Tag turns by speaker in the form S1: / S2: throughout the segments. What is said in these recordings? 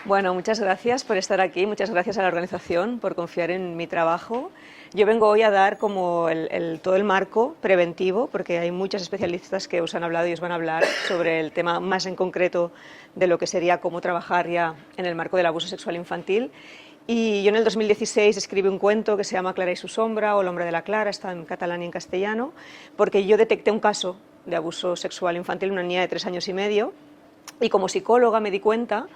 S1: Bueno, muchas gracias por estar aquí, muchas gracias a la organización por confiar en mi trabajo. Yo vengo hoy a dar como todo el marco preventivo, porque hay muchos especialistas que os han hablado y os van a hablar sobre el tema más en concreto de lo que sería cómo trabajar ya en el marco del abuso sexual infantil. Y yo en el 2016 escribí un cuento que se llama Clara y su sombra, o El hombre de la Clara, está en catalán y en castellano, porque yo detecté un caso de abuso sexual infantil en una niña de 3 años y medio, y como psicóloga me di cuenta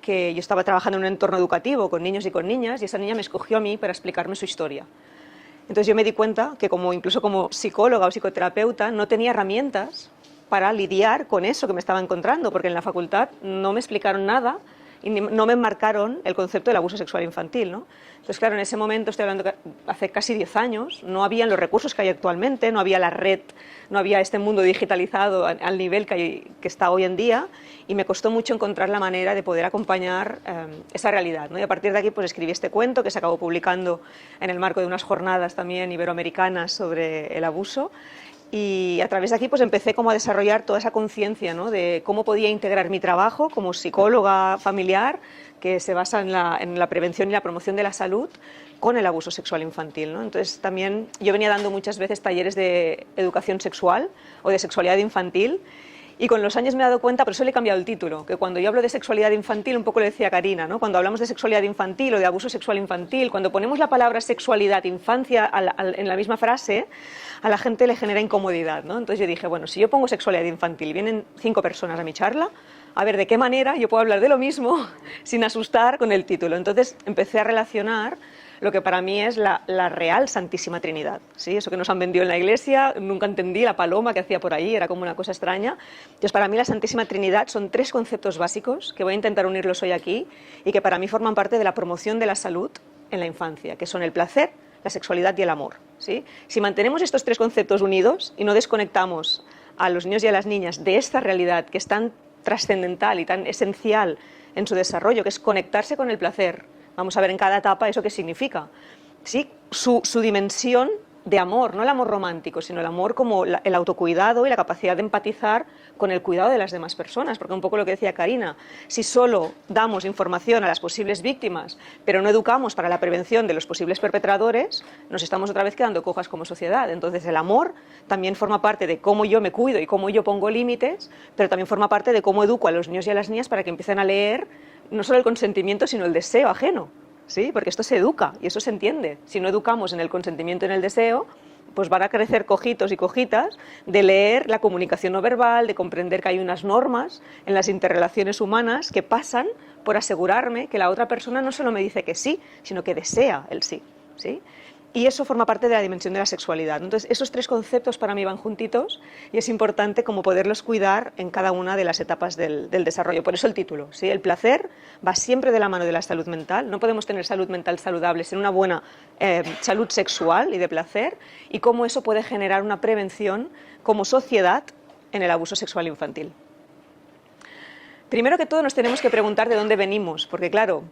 S1: que yo estaba trabajando en un entorno educativo con niños y con niñas, y esa niña me escogió a mí para explicarme su historia. Entonces yo me di cuenta que incluso como psicóloga o psicoterapeuta no tenía herramientas para lidiar con eso que me estaba encontrando, porque en la facultad no me explicaron nada y no me enmarcaron el concepto del abuso sexual infantil, ¿no? Entonces, claro, en ese momento, estoy hablando de hace casi 10 años, no habían los recursos que hay actualmente, no había la red, no había este mundo digitalizado al nivel que está hoy en día, y me costó mucho encontrar la manera de poder acompañar esa realidad, ¿no? Y a partir de aquí pues escribí este cuento que se acabó publicando en el marco de unas jornadas también iberoamericanas sobre el abuso. Y a través de aquí pues empecé como a desarrollar toda esa conciencia, ¿no?, de cómo podía integrar mi trabajo como psicóloga familiar, que se basa en la prevención y la promoción de la salud, con el abuso sexual infantil, ¿no? Entonces también yo venía dando muchas veces talleres de educación sexual o de sexualidad infantil, y con los años me he dado cuenta, por eso le he cambiado el título, que cuando yo hablo de sexualidad infantil, un poco le decía Karina, ¿no?, cuando hablamos de sexualidad infantil o de abuso sexual infantil, cuando ponemos la palabra sexualidad, infancia en la misma frase, a la gente le genera incomodidad, ¿no? Entonces yo dije, bueno, si yo pongo sexualidad infantil, vienen 5 personas a mi charla, a ver de qué manera yo puedo hablar de lo mismo sin asustar con el título. Entonces empecé a relacionar lo que para mí es la real Santísima Trinidad, ¿sí? Eso que nos han vendido en la iglesia, nunca entendí la paloma que hacía por ahí, era como una cosa extraña. Entonces, para mí la Santísima Trinidad son 3 conceptos básicos que voy a intentar unirlos hoy aquí y que para mí forman parte de la promoción de la salud en la infancia, que son el placer, la sexualidad y el amor, ¿sí? Si mantenemos estos 3 conceptos unidos y no desconectamos a los niños y a las niñas de esta realidad que es tan trascendental y tan esencial en su desarrollo, que es conectarse con el placer. Vamos a ver en cada etapa eso qué significa, ¿sí? Su dimensión de amor, no el amor romántico, sino el amor como el autocuidado y la capacidad de empatizar con el cuidado de las demás personas, porque un poco lo que decía Karina, si solo damos información a las posibles víctimas, pero no educamos para la prevención de los posibles perpetradores, nos estamos otra vez quedando cojas como sociedad. Entonces el amor también forma parte de cómo yo me cuido y cómo yo pongo límites, pero también forma parte de cómo educo a los niños y a las niñas para que empiecen a leer no solo el consentimiento, sino el deseo ajeno, ¿sí? Porque esto se educa y eso se entiende. Si no educamos en el consentimiento y en el deseo, pues van a crecer cojitos y cojitas de leer la comunicación no verbal, de comprender que hay unas normas en las interrelaciones humanas que pasan por asegurarme que la otra persona no solo me dice que sí, sino que desea el sí, ¿sí? Y eso forma parte de la dimensión de la sexualidad. Entonces, esos 3 conceptos para mí van juntitos y es importante como poderlos cuidar en cada una de las etapas del desarrollo. Por eso el título, ¿sí? El placer va siempre de la mano de la salud mental. No podemos tener salud mental saludable sin una buena salud sexual y de placer, y cómo eso puede generar una prevención como sociedad en el abuso sexual infantil. Primero que todo nos tenemos que preguntar de dónde venimos, porque claro,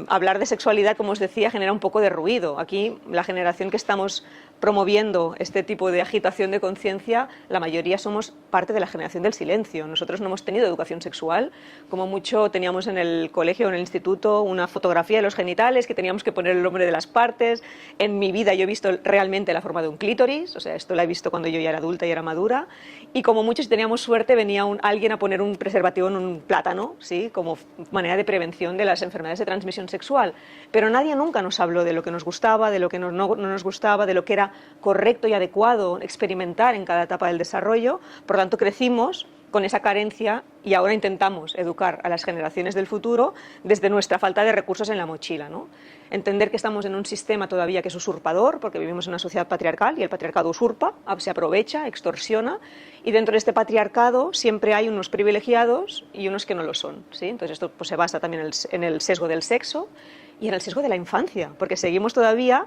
S1: hablar de sexualidad, como os decía, genera un poco de ruido. Aquí la generación que estamos promoviendo este tipo de agitación de conciencia, la mayoría somos parte de la generación del silencio. Nosotros no hemos tenido educación sexual, como mucho teníamos en el colegio o en el instituto una fotografía de los genitales que teníamos que poner el nombre de las partes. En mi vida yo he visto realmente la forma de un clítoris, o sea, esto lo he visto cuando yo ya era adulta y era madura, y como mucho, si teníamos suerte, venía alguien a poner un preservativo en un plátano, ¿sí?, como manera de prevención de las enfermedades de transmisión sexual. Pero nadie nunca nos habló de lo que nos gustaba, de lo que no nos gustaba, de lo que era correcto y adecuado experimentar en cada etapa del desarrollo. Por tanto, crecimos con esa carencia y ahora intentamos educar a las generaciones del futuro desde nuestra falta de recursos en la mochila, ¿no? Entender que estamos en un sistema todavía que es usurpador, porque vivimos en una sociedad patriarcal y el patriarcado usurpa, se aprovecha, extorsiona, y dentro de este patriarcado siempre hay unos privilegiados y unos que no lo son, ¿sí? Entonces esto pues, se basa también en el sesgo del sexo y en el sesgo de la infancia, porque seguimos todavía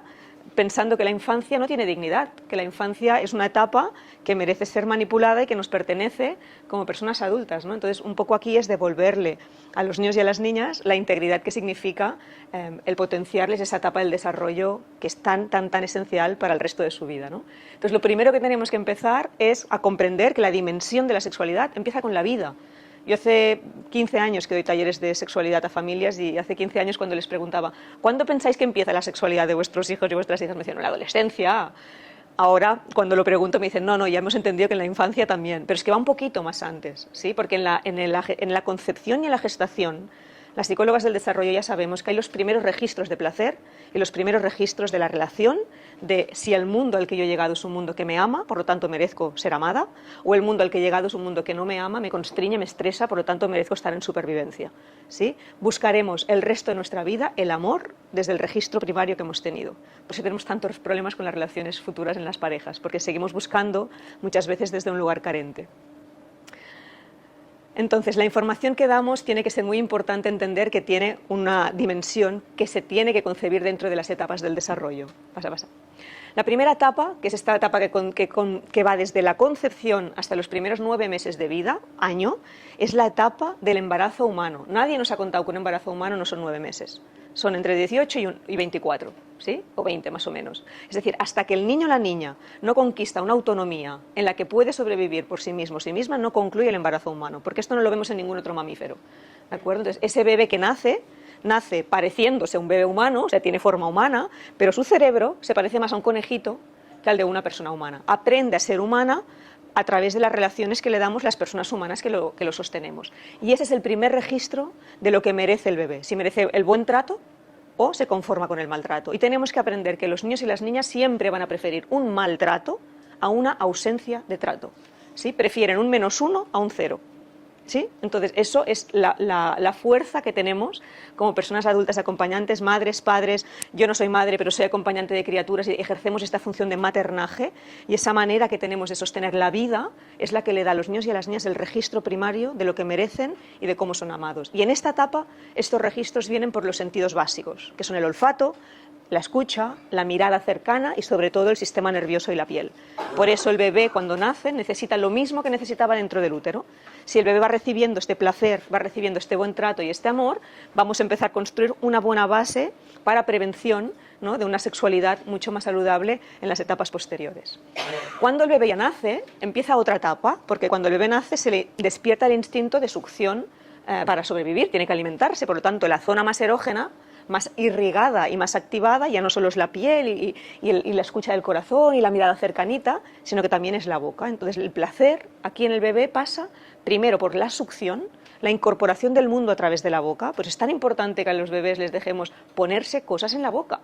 S1: pensando que la infancia no tiene dignidad, que la infancia es una etapa que merece ser manipulada y que nos pertenece como personas adultas, ¿no? Entonces, un poco aquí es devolverle a los niños y a las niñas la integridad que significa el potenciarles esa etapa del desarrollo que es tan esencial para el resto de su vida, ¿no? Entonces, lo primero que tenemos que empezar es a comprender que la dimensión de la sexualidad empieza con la vida. Yo hace 15 años que doy talleres de sexualidad a familias y hace 15 años cuando les preguntaba ¿cuándo pensáis que empieza la sexualidad de vuestros hijos y vuestras hijas? Me decían, en la adolescencia. Ahora, cuando lo pregunto, me dicen, no, ya hemos entendido que en la infancia también, pero es que va un poquito más antes, ¿sí? Porque en la concepción y en la gestación, las psicólogas del desarrollo ya sabemos que hay los primeros registros de placer y los primeros registros de la relación, de si el mundo al que yo he llegado es un mundo que me ama, por lo tanto merezco ser amada, o el mundo al que he llegado es un mundo que no me ama, me constriñe, me estresa, por lo tanto merezco estar en supervivencia, ¿sí? Buscaremos el resto de nuestra vida el amor desde el registro primario que hemos tenido. Por eso tenemos tantos problemas con las relaciones futuras en las parejas, porque seguimos buscando muchas veces desde un lugar carente. Entonces, la información que damos tiene que ser muy importante entender que tiene una dimensión que se tiene que concebir dentro de las etapas del desarrollo. Pasa. La primera etapa, que es esta etapa que va desde la concepción hasta los primeros 9 meses de vida, año, es la etapa del embarazo humano. Nadie nos ha contado que un embarazo humano no son 9 meses. Son entre 18 y 24, ¿sí? O 20 más o menos. Es decir, hasta que el niño o la niña no conquista una autonomía en la que puede sobrevivir por sí mismo o sí misma, no concluye el embarazo humano, porque esto no lo vemos en ningún otro mamífero, ¿de acuerdo? Entonces, ese bebé que nace pareciéndose a un bebé humano, o sea, tiene forma humana, pero su cerebro se parece más a un conejito que al de una persona humana. Aprende a ser humana a través de las relaciones que le damos las personas humanas que lo sostenemos. Y ese es el primer registro de lo que merece el bebé, si merece el buen trato o se conforma con el maltrato. Y tenemos que aprender que los niños y las niñas siempre van a preferir un maltrato a una ausencia de trato, ¿sí? Prefieren un -1 a un 0. ¿Sí? Entonces, eso es la fuerza que tenemos como personas adultas, acompañantes, madres, padres. Yo no soy madre, pero soy acompañante de criaturas y ejercemos esta función de maternaje, y esa manera que tenemos de sostener la vida es la que le da a los niños y a las niñas el registro primario de lo que merecen y de cómo son amados. Y en esta etapa, estos registros vienen por los sentidos básicos, que son el olfato, la escucha, la mirada cercana y sobre todo el sistema nervioso y la piel. Por eso el bebé cuando nace necesita lo mismo que necesitaba dentro del útero. Si el bebé va recibiendo este placer, va recibiendo este buen trato y este amor, vamos a empezar a construir una buena base para prevención, ¿no?, de una sexualidad mucho más saludable en las etapas posteriores. Cuando el bebé ya nace, empieza otra etapa, porque cuando el bebé nace se le despierta el instinto de succión para sobrevivir, tiene que alimentarse, por lo tanto la zona más erógena, más irrigada y más activada, ya no solo es la piel y la escucha del corazón y la mirada cercanita, sino que también es la boca. Entonces el placer aquí en el bebé pasa primero por la succión, la incorporación del mundo a través de la boca. Pues es tan importante que a los bebés les dejemos ponerse cosas en la boca.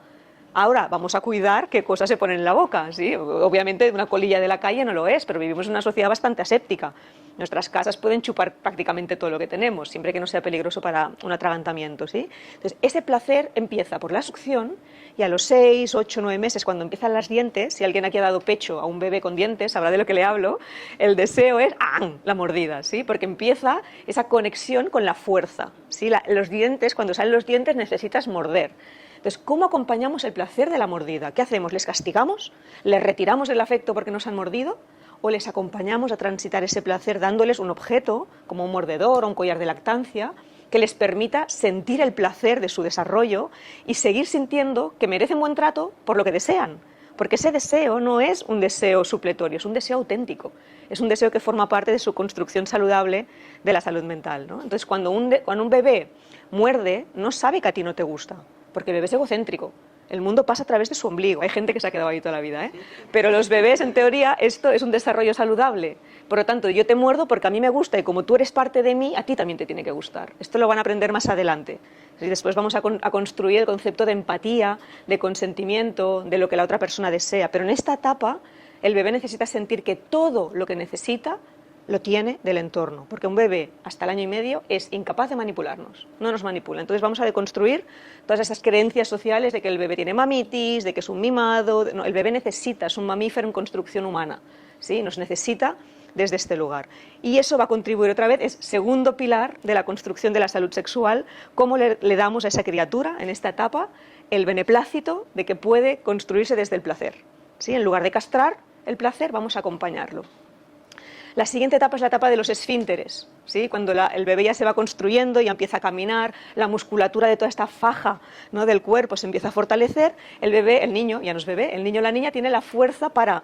S1: Ahora vamos a cuidar qué cosas se ponen en la boca, ¿sí? Obviamente una colilla de la calle no lo es, pero vivimos en una sociedad bastante aséptica. Nuestras casas pueden chupar prácticamente todo lo que tenemos, siempre que no sea peligroso para un atragantamiento, ¿sí? Entonces, ese placer empieza por la succión y a los 6, 8, 9 meses, cuando empiezan los dientes, si alguien aquí ha dado pecho a un bebé con dientes, sabrá de lo que le hablo, el deseo es la mordida, ¿sí? Porque empieza esa conexión con la fuerza, ¿sí? Los dientes, cuando salen los dientes necesitas morder. Entonces, ¿cómo acompañamos el placer de la mordida? ¿Qué hacemos? ¿Les castigamos? ¿Les retiramos el afecto porque nos han mordido? ¿O les acompañamos a transitar ese placer dándoles un objeto, como un mordedor o un collar de lactancia, que les permita sentir el placer de su desarrollo y seguir sintiendo que merecen buen trato por lo que desean? Porque ese deseo no es un deseo supletorio, es un deseo auténtico, es un deseo que forma parte de su construcción saludable de la salud mental, ¿no? Entonces, cuando un bebé muerde, no sabe que a ti no te gusta, porque el bebé es egocéntrico. El mundo pasa a través de su ombligo. Hay gente que se ha quedado ahí toda la vida, ¿eh? Pero los bebés, en teoría, esto es un desarrollo saludable. Por lo tanto, yo te muerdo porque a mí me gusta y como tú eres parte de mí, a ti también te tiene que gustar. Esto lo van a aprender más adelante. Y después vamos a construir el concepto de empatía, de consentimiento, de lo que la otra persona desea. Pero en esta etapa, el bebé necesita sentir que todo lo que necesita lo tiene del entorno, porque un bebé hasta el año y medio es incapaz de manipularnos, no nos manipula. Entonces vamos a deconstruir todas esas creencias sociales de que el bebé tiene mamitis, de que es un mimado. No, el bebé necesita, es un mamífero en construcción humana, ¿sí? Nos necesita desde este lugar. Y eso va a contribuir otra vez, es segundo pilar de la construcción de la salud sexual, cómo le damos a esa criatura en esta etapa el beneplácito de que puede construirse desde el placer, ¿sí? En lugar de castrar el placer, vamos a acompañarlo. La siguiente etapa es la etapa de los esfínteres, ¿sí? Cuando el bebé ya se va construyendo y empieza a caminar, la musculatura de toda esta faja, ¿no?, del cuerpo se empieza a fortalecer, el bebé, el niño, ya no es bebé, el niño o la niña tiene la fuerza para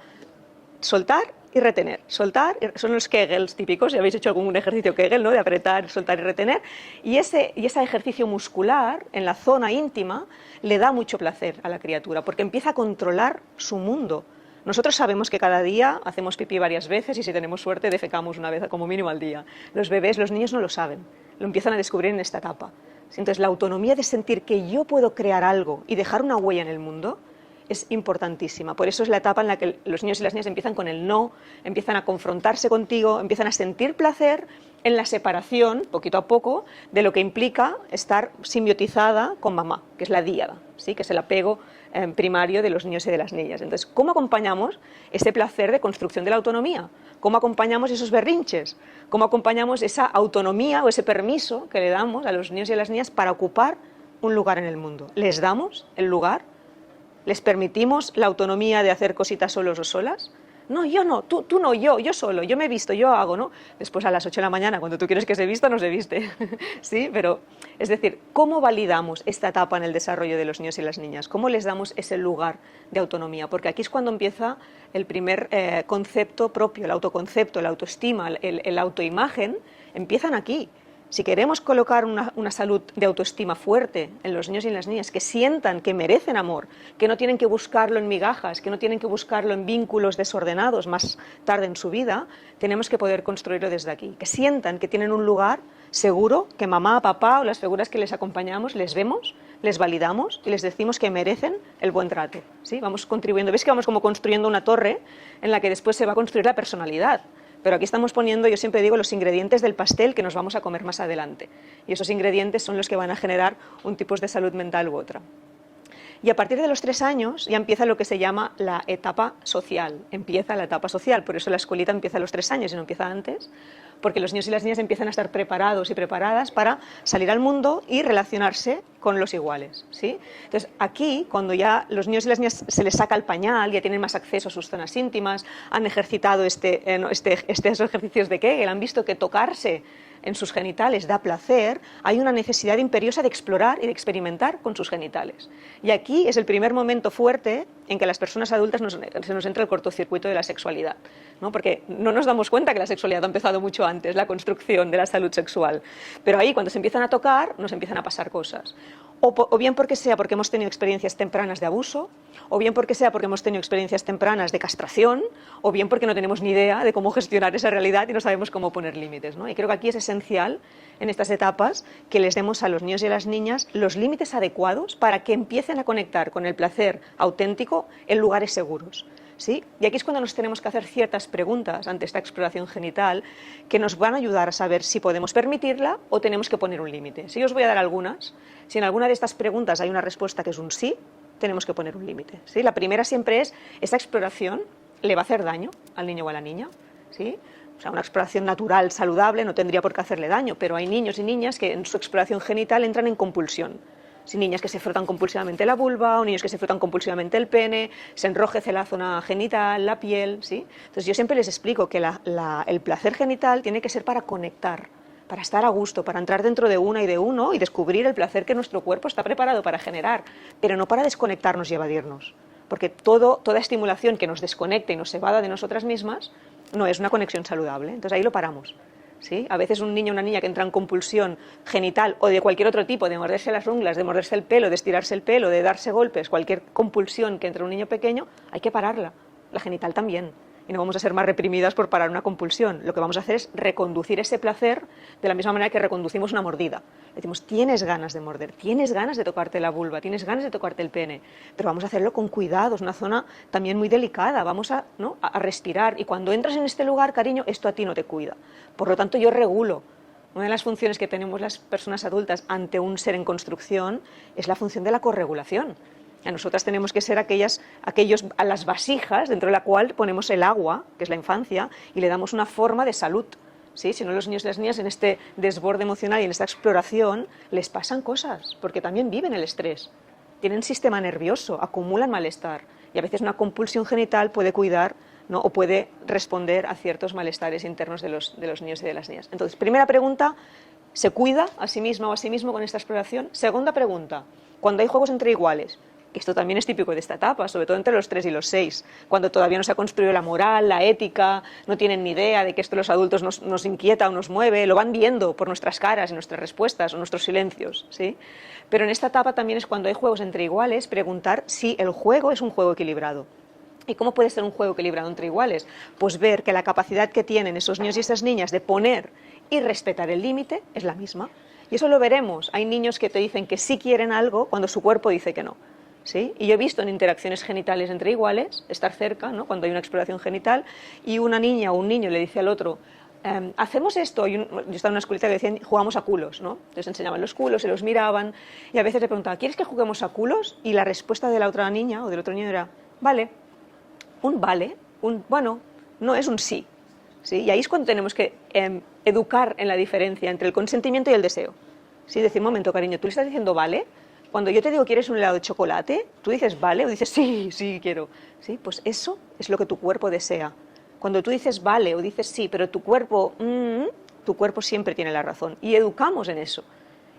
S1: soltar y retener, soltar, son los Kegels típicos, ya habéis hecho algún ejercicio Kegel, ¿no? De apretar, soltar y retener, y ese ejercicio muscular en la zona íntima le da mucho placer a la criatura, porque empieza a controlar su mundo. Nosotros sabemos que cada día hacemos pipí varias veces y si tenemos suerte defecamos una vez como mínimo al día. Los bebés, los niños no lo saben, lo empiezan a descubrir en esta etapa. Entonces la autonomía de sentir que yo puedo crear algo y dejar una huella en el mundo es importantísima. Por eso es la etapa en la que los niños y las niñas empiezan con el no, empiezan a confrontarse contigo, empiezan a sentir placer en la separación, poquito a poco, de lo que implica estar simbiotizada con mamá, que es la díada, ¿sí? Que es el apego primario de los niños y de las niñas. Entonces, ¿cómo acompañamos ese placer de construcción de la autonomía? ¿Cómo acompañamos esos berrinches? ¿Cómo acompañamos esa autonomía o ese permiso que le damos a los niños y a las niñas para ocupar un lugar en el mundo? ¿Les damos el lugar? ¿Les permitimos la autonomía de hacer cositas solos o solas? No, yo no, tú no, yo solo, yo me he visto, yo hago, ¿no? Después a las 8 de la mañana, cuando tú quieres que se vista, no se viste, ¿sí? Pero, es decir, ¿cómo validamos esta etapa en el desarrollo de los niños y las niñas? ¿Cómo les damos ese lugar de autonomía? Porque aquí es cuando empieza el primer concepto propio, el autoconcepto, la autoestima, el autoimagen, empiezan aquí. Si queremos colocar una salud de autoestima fuerte en los niños y en las niñas, que sientan que merecen amor, que no tienen que buscarlo en migajas, que no tienen que buscarlo en vínculos desordenados más tarde en su vida, tenemos que poder construirlo desde aquí. Que sientan que tienen un lugar seguro, que mamá, papá o las figuras que les acompañamos les vemos, les validamos y les decimos que merecen el buen trato, ¿sí? Vamos contribuyendo. ¿Ves que vamos como construyendo una torre en la que después se va a construir la personalidad? Pero aquí estamos poniendo, yo siempre digo, los ingredientes del pastel que nos vamos a comer más adelante. Y esos ingredientes son los que van a generar un tipo de salud mental u otra. Y a partir de los 3 años ya empieza lo que se llama la etapa social. Empieza la etapa social, por eso la escuelita empieza a los 3 años y no empieza antes, porque los niños y las niñas empiezan a estar preparados y preparadas para salir al mundo y relacionarse con los iguales, ¿sí? Entonces, aquí, cuando ya los niños y las niñas se les saca el pañal, ya tienen más acceso a sus zonas íntimas, han ejercitado estos ejercicios de Kegel, han visto que tocarse en sus genitales da placer, hay una necesidad imperiosa de explorar y de experimentar con sus genitales. Y aquí es el primer momento fuerte en que las personas adultas se nos entra el cortocircuito de la sexualidad, ¿no? Porque no nos damos cuenta que la sexualidad ha empezado mucho antes, la construcción de la salud sexual. Pero ahí, cuando se empiezan a tocar, nos empiezan a pasar cosas. O bien porque hemos tenido experiencias tempranas de abuso, o bien porque hemos tenido experiencias tempranas de castración, o bien porque no tenemos ni idea de cómo gestionar esa realidad y no sabemos cómo poner límites, ¿no? Y creo que aquí es esencial, en estas etapas, que les demos a los niños y a las niñas los límites adecuados para que empiecen a conectar con el placer auténtico en lugares seguros, ¿sí? Y aquí es cuando nos tenemos que hacer ciertas preguntas ante esta exploración genital que nos van a ayudar a saber si podemos permitirla o tenemos que poner un límite. Si yo os voy a dar algunas, si en alguna de estas preguntas hay una respuesta que es un sí, tenemos que poner un límite, ¿sí? La primera siempre es, ¿esta exploración le va a hacer daño al niño o a la niña? ¿Sí? O sea, una exploración natural, saludable, no tendría por qué hacerle daño, pero hay niños y niñas que en su exploración genital entran en compulsión. Sí, niñas que se frotan compulsivamente la vulva, o niños que se frotan compulsivamente el pene, se enrojece la zona genital, la piel, ¿sí? Entonces yo siempre les explico que el placer genital tiene que ser para conectar, para estar a gusto, para entrar dentro de una y de uno y descubrir el placer que nuestro cuerpo está preparado para generar, pero no para desconectarnos y evadirnos, porque toda estimulación que nos desconecte y nos evada de nosotras mismas no es una conexión saludable. Entonces ahí lo paramos, ¿sí? A veces un niño o una niña que entra en compulsión genital o de cualquier otro tipo, de morderse las unglas, de morderse el pelo, de estirarse el pelo, de darse golpes, cualquier compulsión que entre un niño pequeño, hay que pararla, la genital también. Y no vamos a ser más reprimidas por parar una compulsión. Lo que vamos a hacer es reconducir ese placer de la misma manera que reconducimos una mordida. Decimos, tienes ganas de morder, tienes ganas de tocarte la vulva, tienes ganas de tocarte el pene, pero vamos a hacerlo con cuidado, es una zona también muy delicada, vamos a respirar. Y cuando entras en este lugar, cariño, esto a ti no te cuida. Por lo tanto, yo regulo. Una de las funciones que tenemos las personas adultas ante un ser en construcción es la función de la corregulación. A nosotras tenemos que ser a las vasijas dentro de la cual ponemos el agua, que es la infancia, y le damos una forma de salud, ¿sí? Si no, los niños y las niñas en este desborde emocional y en esta exploración les pasan cosas, porque también viven el estrés, tienen sistema nervioso, acumulan malestar, y a veces una compulsión genital puede cuidar, ¿no? O puede responder a ciertos malestares internos de los niños y de las niñas. Entonces, primera pregunta, ¿se cuida a sí misma o a sí mismo con esta exploración? Segunda pregunta, cuando hay juegos entre iguales, que esto también es típico de esta etapa, sobre todo entre los 3 y los 6, cuando todavía no se ha construido la moral, la ética, no tienen ni idea de que esto los adultos nos inquieta o nos mueve, lo van viendo por nuestras caras y nuestras respuestas o nuestros silencios, ¿sí? Pero en esta etapa también es cuando hay juegos entre iguales, preguntar si el juego es un juego equilibrado. ¿Y cómo puede ser un juego equilibrado entre iguales? Pues ver que la capacidad que tienen esos niños y esas niñas de poner y respetar el límite es la misma. Y eso lo veremos. Hay niños que te dicen que sí quieren algo cuando su cuerpo dice que no. ¿Sí? Y yo he visto en interacciones genitales entre iguales, estar cerca, ¿no? Cuando hay una exploración genital, y una niña o un niño le dice al otro, hacemos esto, yo estaba en una escuelita que decían, jugamos a culos, ¿no? Entonces enseñaban los culos, se los miraban, y a veces le preguntaba, ¿quieres que juguemos a culos? Y la respuesta de la otra niña o del otro niño era, vale, un bueno, no es un sí. ¿Sí? Y ahí es cuando tenemos que educar en la diferencia entre el consentimiento y el deseo. ¿Sí? Decir, un momento, cariño, tú le estás diciendo vale. Cuando yo te digo quieres un helado de chocolate, tú dices vale o dices sí, sí quiero. ¿Sí? Pues eso es lo que tu cuerpo desea. Cuando tú dices vale o dices sí, pero tu cuerpo siempre tiene la razón. Y educamos en eso.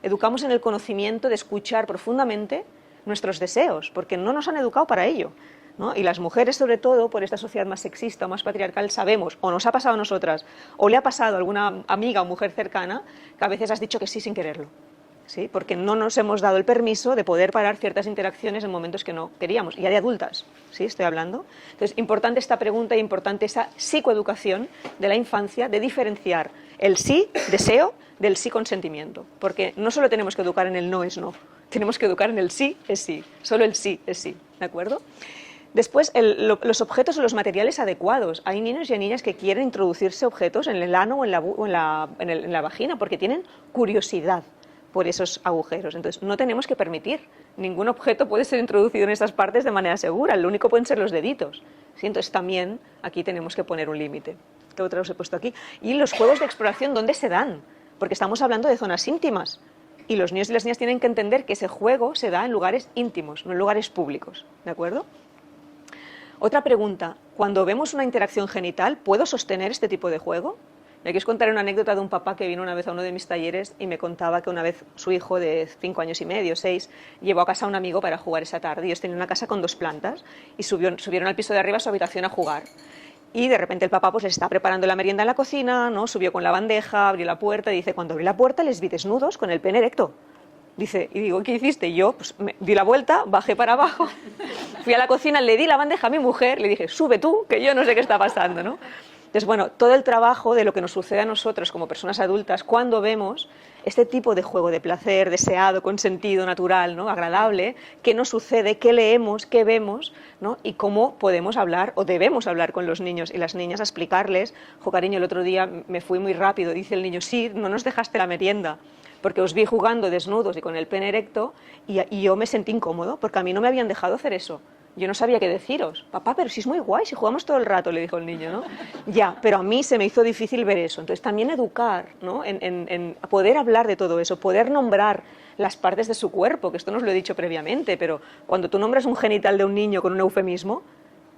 S1: Educamos en el conocimiento de escuchar profundamente nuestros deseos, porque no nos han educado para ello, ¿no? Y las mujeres, sobre todo, por esta sociedad más sexista o más patriarcal, sabemos, o nos ha pasado a nosotras, o le ha pasado a alguna amiga o mujer cercana, que a veces has dicho que sí sin quererlo. ¿Sí? Porque no nos hemos dado el permiso de poder parar ciertas interacciones en momentos que no queríamos, ya de adultas, ¿sí? Estoy hablando. Entonces, importante esta pregunta y importante esa psicoeducación de la infancia, de diferenciar el sí, deseo, del sí, consentimiento. Porque no solo tenemos que educar en el no es no, tenemos que educar en el sí es sí, solo el sí es sí, ¿de acuerdo? Después, los objetos o los materiales adecuados. Hay niños y niñas que quieren introducirse objetos en el ano o en la vagina porque tienen curiosidad por esos agujeros. Entonces, no tenemos que permitir. Ningún objeto puede ser introducido en esas partes de manera segura. Lo único pueden ser los deditos. ¿Sí? Entonces, también aquí tenemos que poner un límite. ¿Qué otra os he puesto aquí? Y los juegos de exploración, ¿dónde se dan? Porque estamos hablando de zonas íntimas. Y los niños y las niñas tienen que entender que ese juego se da en lugares íntimos, no en lugares públicos. ¿De acuerdo? Otra pregunta. Cuando vemos una interacción genital, ¿puedo sostener este tipo de juego? Y aquí os contaré una anécdota de un papá que vino una vez a uno de mis talleres y me contaba que una vez su hijo de 5 años y medio, 6, llevó a casa a un amigo para jugar esa tarde. Ellos tenían una casa con 2 plantas y subieron al piso de arriba a su habitación a jugar. Y de repente el papá pues les estaba preparando la merienda en la cocina, ¿no? Subió con la bandeja, abrió la puerta y dice, cuando abrí la puerta les vi desnudos con el pene erecto. Dice, y digo, ¿qué hiciste? Y yo pues, me di la vuelta, bajé para abajo, fui a la cocina, le di la bandeja a mi mujer, le dije, sube tú, que yo no sé qué está pasando, ¿no? Entonces, bueno, todo el trabajo de lo que nos sucede a nosotros como personas adultas cuando vemos este tipo de juego de placer, deseado, consentido, natural, ¿no? Agradable, qué nos sucede, qué leemos, qué vemos, ¿no? Y cómo podemos hablar o debemos hablar con los niños y las niñas a explicarles, cariño, el otro día me fui muy rápido, dice el niño, sí, no nos dejaste la merienda, porque os vi jugando desnudos y con el pene erecto y yo me sentí incómodo, porque a mí no me habían dejado hacer eso. Yo no sabía qué deciros. Papá, pero si es muy guay, si jugamos todo el rato, le dijo el niño, ¿no? Ya, pero a mí se me hizo difícil ver eso. Entonces también educar, ¿no? En poder hablar de todo eso, poder nombrar las partes de su cuerpo, que esto no os lo he dicho previamente, pero cuando tú nombras un genital de un niño con un eufemismo,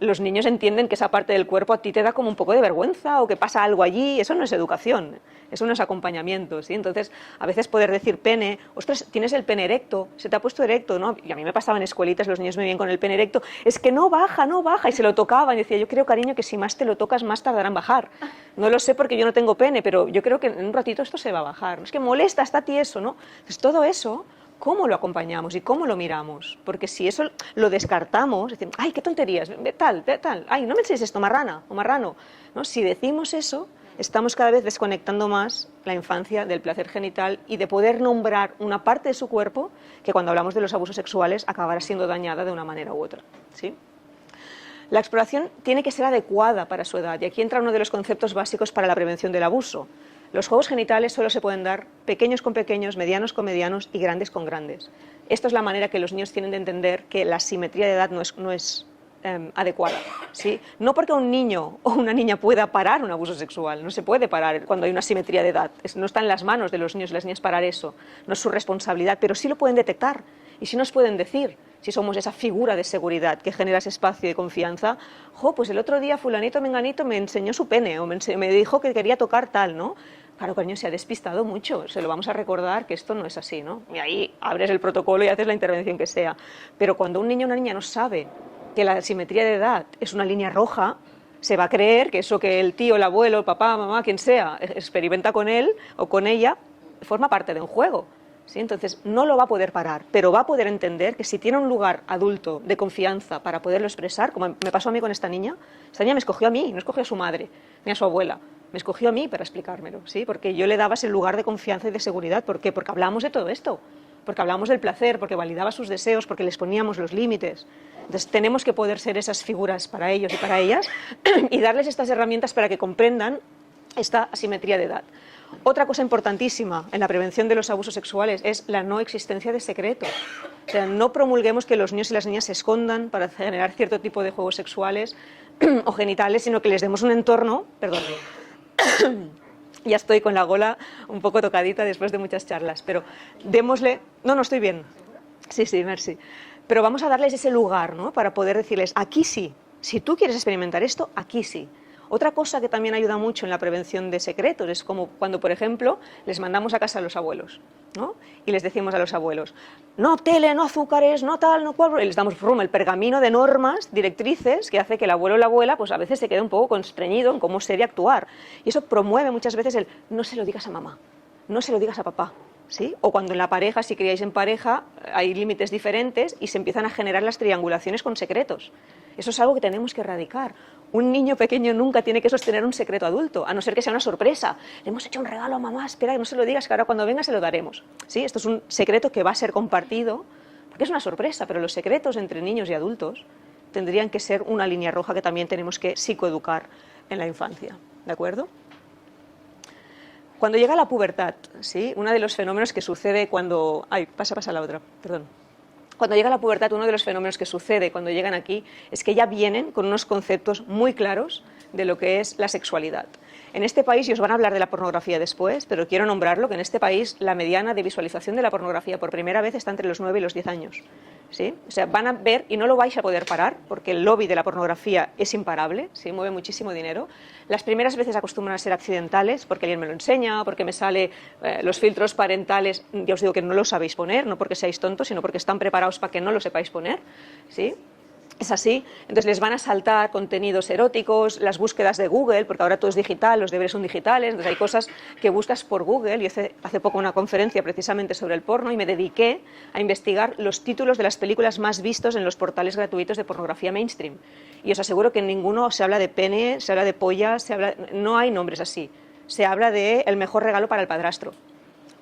S1: los niños entienden que esa parte del cuerpo a ti te da como un poco de vergüenza o que pasa algo allí. Eso no es educación, eso no es acompañamiento, ¿sí? Entonces, a veces poder decir pene, ostras, tienes el pene erecto, se te ha puesto erecto, ¿no? Y a mí me pasaba en escuelitas, los niños me veían con el pene erecto, es que no baja, y se lo tocaban y decía, yo creo, cariño, que si más te lo tocas, más tardará en bajar. No lo sé porque yo no tengo pene, pero yo creo que en un ratito esto se va a bajar. Es que molesta, está tieso, ¿no? Entonces, todo eso, ¿cómo lo acompañamos y cómo lo miramos? Porque si eso lo descartamos, decimos, ay, qué tonterías, tal, ay, no me enseñes esto, marrana o marrano, ¿no? Si decimos eso, estamos cada vez desconectando más la infancia del placer genital y de poder nombrar una parte de su cuerpo que cuando hablamos de los abusos sexuales acabará siendo dañada de una manera u otra, ¿sí? La exploración tiene que ser adecuada para su edad y aquí entra uno de los conceptos básicos para la prevención del abuso. Los juegos genitales solo se pueden dar pequeños con pequeños, medianos con medianos y grandes con grandes. Esto es la manera que los niños tienen de entender que la simetría de edad no es adecuada, ¿sí? No porque un niño o una niña pueda parar un abuso sexual, no se puede parar cuando hay una simetría de edad. No está en las manos de los niños y las niñas parar eso, no es su responsabilidad, pero sí lo pueden detectar y sí nos pueden decir si somos esa figura de seguridad que genera ese espacio de confianza. Pues el otro día fulanito menganito me enseñó su pene o me dijo que quería tocar tal, ¿no? Claro que el niño se ha despistado mucho, se lo vamos a recordar que esto no es así, ¿no? Y ahí abres el protocolo y haces la intervención que sea. Pero cuando un niño o una niña no sabe que la simetría de edad es una línea roja, se va a creer que eso que el tío, el abuelo, el papá, mamá, quien sea, experimenta con él o con ella, forma parte de un juego. ¿Sí? Entonces no lo va a poder parar, pero va a poder entender que si tiene un lugar adulto de confianza para poderlo expresar, como me pasó a mí con esta niña me escogió a mí, no escogió a su madre ni a su abuela, me escogió a mí para explicármelo, ¿sí? Porque yo le daba ese lugar de confianza y de seguridad. ¿Por qué? Porque hablamos de todo esto, porque hablamos del placer, porque validaba sus deseos, porque les poníamos los límites. Entonces tenemos que poder ser esas figuras para ellos y para ellas y darles estas herramientas para que comprendan esta asimetría de edad. Otra cosa importantísima en la prevención de los abusos sexuales es la no existencia de secretos. O sea, no promulguemos que los niños y las niñas se escondan para generar cierto tipo de juegos sexuales o genitales, sino que les demos un entorno, perdón, ya estoy con la gola un poco tocadita después de muchas charlas, pero démosle, no estoy bien, sí, merci, pero vamos a darles ese lugar, ¿no? Para poder decirles, aquí sí, si tú quieres experimentar esto, aquí sí. Otra cosa que también ayuda mucho en la prevención de secretos es como cuando, por ejemplo, les mandamos a casa a los abuelos, ¿no? Y les decimos a los abuelos, no tele, no azúcares, no tal, no cual, y les damos el pergamino de normas, directrices, que hace que el abuelo o la abuela pues a veces se quede un poco constreñido en cómo se debe actuar. Y eso promueve muchas veces el no se lo digas a mamá, no se lo digas a papá. ¿Sí? O cuando en la pareja, si criáis en pareja, hay límites diferentes y se empiezan a generar las triangulaciones con secretos. Eso es algo que tenemos que erradicar. Un niño pequeño nunca tiene que sostener un secreto adulto, a no ser que sea una sorpresa. Le hemos hecho un regalo a mamá, espera que no se lo digas, que ahora cuando venga se lo daremos. ¿Sí? Esto es un secreto que va a ser compartido, porque es una sorpresa, pero los secretos entre niños y adultos tendrían que ser una línea roja que también tenemos que psicoeducar en la infancia. ¿De acuerdo? Cuando llega la pubertad, ¿sí? Uno de los fenómenos que sucede cuando... Ay, pasa la otra, perdón. Cuando llega la pubertad, uno de los fenómenos que sucede cuando llegan aquí es que ya vienen con unos conceptos muy claros de lo que es la sexualidad. En este país, y os van a hablar de la pornografía después, pero quiero nombrarlo, que en este país la mediana de visualización de la pornografía por primera vez está entre los 9 y los 10 años. ¿Sí? O sea, van a ver y no lo vais a poder parar porque el lobby de la pornografía es imparable, ¿sí? Mueve muchísimo dinero. Las primeras veces acostumbran a ser accidentales porque alguien me lo enseña, porque me sale los filtros parentales, ya os digo que no los sabéis poner, no porque seáis tontos, sino porque están preparados para que no lo sepáis poner, ¿sí? Es así, entonces les van a saltar contenidos eróticos, las búsquedas de Google, porque ahora todo es digital, los deberes son digitales, entonces hay cosas que buscas por Google. Yo hice hace poco una conferencia precisamente sobre el porno y me dediqué a investigar los títulos de las películas más vistos en los portales gratuitos de pornografía mainstream. Y os aseguro que en ninguno se habla de pene, se habla de polla, no hay nombres así. Se habla de El mejor regalo para el padrastro,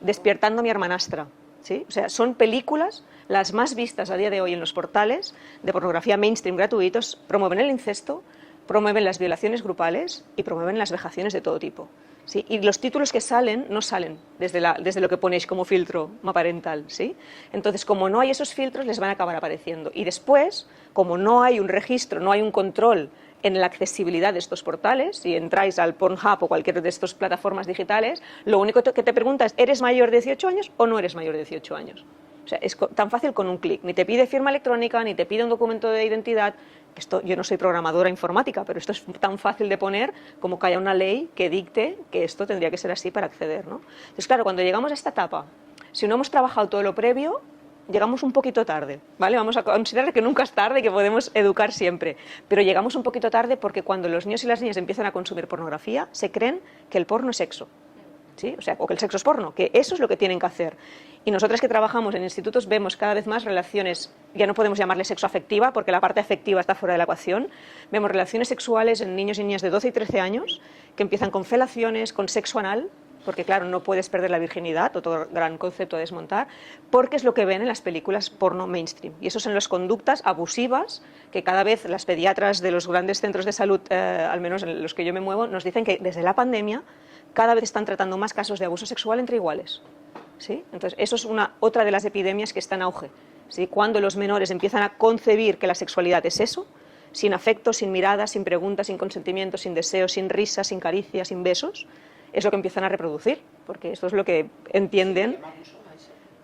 S1: Despiertando a mi hermanastra. ¿Sí? O sea, son películas las más vistas a día de hoy en los portales de pornografía mainstream gratuitos, promueven el incesto, promueven las violaciones grupales y promueven las vejaciones de todo tipo. ¿Sí? Y los títulos que salen no salen desde lo que ponéis como filtro parental. ¿Sí? Entonces, como no hay esos filtros, les van a acabar apareciendo. Y después, como no hay un registro, no hay un control en la accesibilidad de estos portales, si entráis al Pornhub o cualquier de estas plataformas digitales, lo único que te pregunta es, ¿eres mayor de 18 años o no eres mayor de 18 años? O sea, es tan fácil con un clic. Ni te pide firma electrónica, ni te pide un documento de identidad. Yo no soy programadora informática, pero esto es tan fácil de poner como que haya una ley que dicte que esto tendría que ser así para acceder, ¿no? Entonces, claro, cuando llegamos a esta etapa, si no hemos trabajado todo lo previo, llegamos un poquito tarde, ¿vale? Vamos a considerar que nunca es tarde, que podemos educar siempre, pero llegamos un poquito tarde porque cuando los niños y las niñas empiezan a consumir pornografía, se creen que el porno es sexo, ¿sí? O sea, o que el sexo es porno, que eso es lo que tienen que hacer. Y nosotras que trabajamos en institutos vemos cada vez más relaciones, ya no podemos llamarle sexo afectiva porque la parte afectiva está fuera de la ecuación, vemos relaciones sexuales en niños y niñas de 12 y 13 años que empiezan con felaciones, con sexo anal, porque claro, no puedes perder la virginidad, otro gran concepto a desmontar, porque es lo que ven en las películas porno mainstream. Y eso son las conductas abusivas que cada vez las pediatras de los grandes centros de salud, al menos en los que yo me muevo, nos dicen que desde la pandemia cada vez están tratando más casos de abuso sexual entre iguales. ¿Sí? Entonces, eso es otra de las epidemias que está en auge. ¿Sí? Cuando los menores empiezan a concebir que la sexualidad es eso, sin afecto, sin miradas, sin preguntas, sin consentimiento, sin deseo, sin risas, sin caricias, sin besos, es lo que empiezan a reproducir, porque esto es lo que entienden.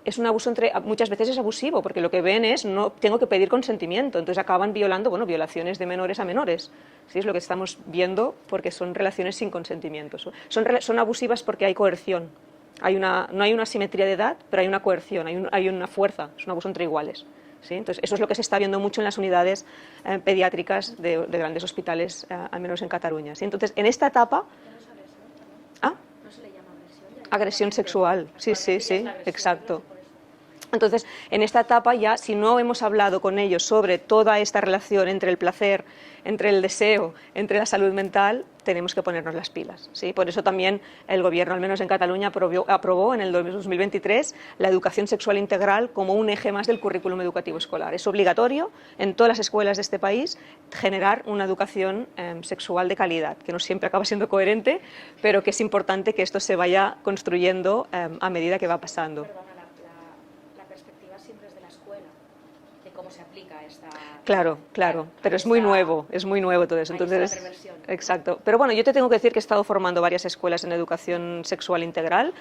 S1: es un abuso muchas veces es abusivo, porque lo que ven es no tengo que pedir consentimiento, entonces acaban violando, bueno, violaciones de menores a menores. Sí, es lo que estamos viendo, porque son relaciones sin consentimiento. Son abusivas porque hay coerción. No hay una simetría de edad, pero hay una coerción, hay una fuerza, es un abuso entre iguales. ¿Sí? Entonces, eso es lo que se está viendo mucho en las unidades pediátricas de grandes hospitales, al menos en Cataluña. ¿Sí? Entonces, en esta etapa... ¿Ah?
S2: ¿No se le llama agresión?
S1: Agresión sexual, sí, sí, sí, exacto. Entonces, en esta etapa ya, si no hemos hablado con ellos sobre toda esta relación entre el placer, entre el deseo, entre la salud mental, tenemos que ponernos las pilas, ¿sí? Por eso también el Gobierno, al menos en Cataluña, aprobó en el 2023 la educación sexual integral como un eje más del currículum educativo escolar. Es obligatorio en todas las escuelas de este país generar una educación sexual de calidad, que no siempre acaba siendo coherente, pero que es importante que esto se vaya construyendo a medida que va pasando.
S2: Cómo se aplica esta...
S1: Claro, pero es muy nuevo todo eso. Entonces, exacto. Pero bueno, yo te tengo que decir que he estado formando varias escuelas en educación sexual integral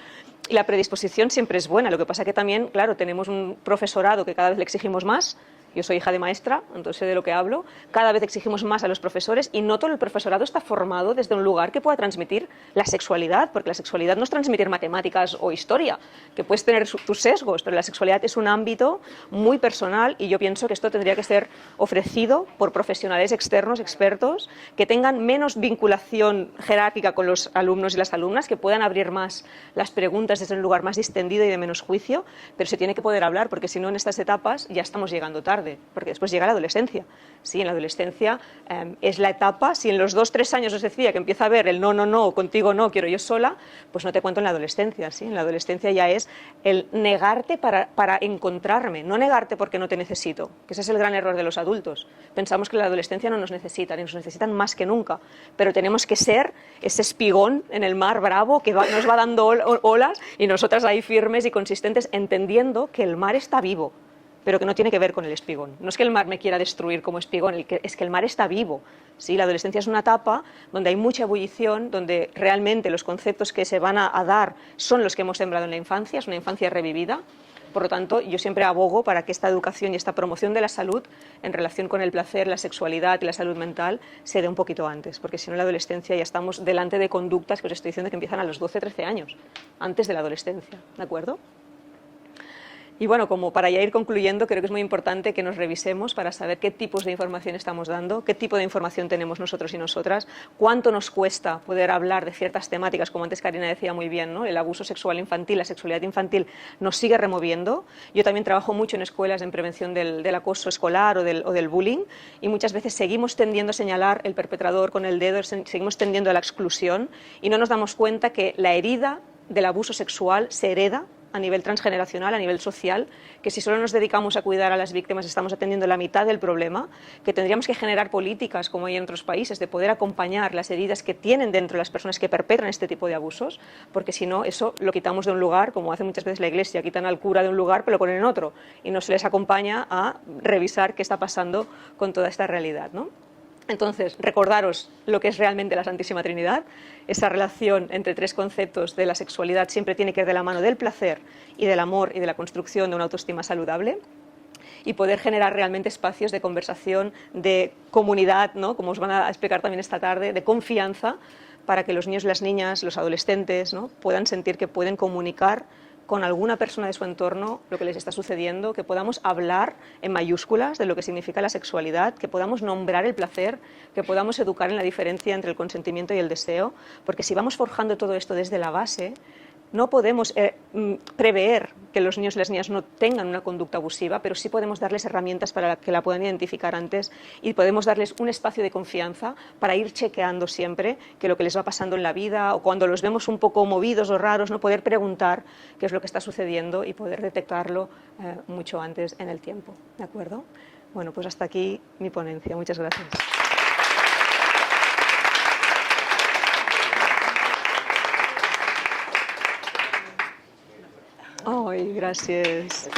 S1: y la predisposición siempre es buena. Lo que pasa que también, claro, tenemos un profesorado que cada vez le exigimos más. Yo soy hija de maestra, entonces sé de lo que hablo. Cada vez exigimos más a los profesores y no todo el profesorado está formado desde un lugar que pueda transmitir la sexualidad, porque la sexualidad no es transmitir matemáticas o historia, que puedes tener tus sesgos, pero la sexualidad es un ámbito muy personal y yo pienso que esto tendría que ser ofrecido por profesionales externos, expertos, que tengan menos vinculación jerárquica con los alumnos y las alumnas, que puedan abrir más las preguntas desde un lugar más distendido y de menos juicio, pero se tiene que poder hablar, porque si no en estas etapas ya estamos llegando tarde. Porque después llega la adolescencia. Sí, en la adolescencia es la etapa, si en los 2-3 años os decía que empieza a ver el no, contigo no, quiero yo sola, pues no te cuento en la adolescencia. ¿Sí? En la adolescencia ya es el negarte para encontrarme, no negarte porque no te necesito, que ese es el gran error de los adultos. Pensamos que en la adolescencia no nos necesitan y nos necesitan más que nunca, pero tenemos que ser ese espigón en el mar bravo que nos va dando olas y nosotras ahí firmes y consistentes, entendiendo que el mar está vivo, pero que no tiene que ver con el espigón. No es que el mar me quiera destruir como espigón, es que el mar está vivo. ¿Sí? La adolescencia es una etapa donde hay mucha ebullición, donde realmente los conceptos que se van a dar son los que hemos sembrado en la infancia, es una infancia revivida. Por lo tanto, yo siempre abogo para que esta educación y esta promoción de la salud en relación con el placer, la sexualidad y la salud mental se dé un poquito antes, porque si no en la adolescencia ya estamos delante de conductas que os estoy diciendo que empiezan a los 12-13 años, antes de la adolescencia, ¿de acuerdo? Y bueno, como para ya ir concluyendo, creo que es muy importante que nos revisemos para saber qué tipos de información estamos dando, qué tipo de información tenemos nosotros y nosotras, cuánto nos cuesta poder hablar de ciertas temáticas, como antes Karina decía muy bien, ¿no? El abuso sexual infantil, la sexualidad infantil nos sigue removiendo. Yo también trabajo mucho en escuelas en prevención del acoso escolar o del bullying y muchas veces seguimos tendiendo a señalar el perpetrador con el dedo, seguimos tendiendo a la exclusión y no nos damos cuenta que la herida del abuso sexual se hereda a nivel transgeneracional, a nivel social, que si solo nos dedicamos a cuidar a las víctimas estamos atendiendo la mitad del problema, que tendríamos que generar políticas, como hay en otros países, de poder acompañar las heridas que tienen dentro las personas que perpetran este tipo de abusos, porque si no, eso lo quitamos de un lugar, como hace muchas veces la Iglesia, quitan al cura de un lugar pero lo ponen en otro, y no se les acompaña a revisar qué está pasando con toda esta realidad, ¿no? Entonces, recordaros lo que es realmente la Santísima Trinidad. Esa relación entre tres conceptos de la sexualidad siempre tiene que ir de la mano del placer y del amor y de la construcción de una autoestima saludable y poder generar realmente espacios de conversación, de comunidad, ¿no? Como os van a explicar también esta tarde, de confianza para que los niños, las niñas, los adolescentes, ¿no? puedan sentir que pueden comunicar con alguna persona de su entorno lo que les está sucediendo, que podamos hablar en mayúsculas de lo que significa la sexualidad, que podamos nombrar el placer, que podamos educar en la diferencia entre el consentimiento y el deseo, porque si vamos forjando todo esto desde la base, no podemos prever que los niños y las niñas no tengan una conducta abusiva, pero sí podemos darles herramientas para que la puedan identificar antes y podemos darles un espacio de confianza para ir chequeando siempre que lo que les va pasando en la vida o cuando los vemos un poco movidos o raros, no poder preguntar qué es lo que está sucediendo y poder detectarlo mucho antes en el tiempo. ¿De acuerdo? Bueno, pues hasta aquí mi ponencia. Muchas gracias. Ay, gracias.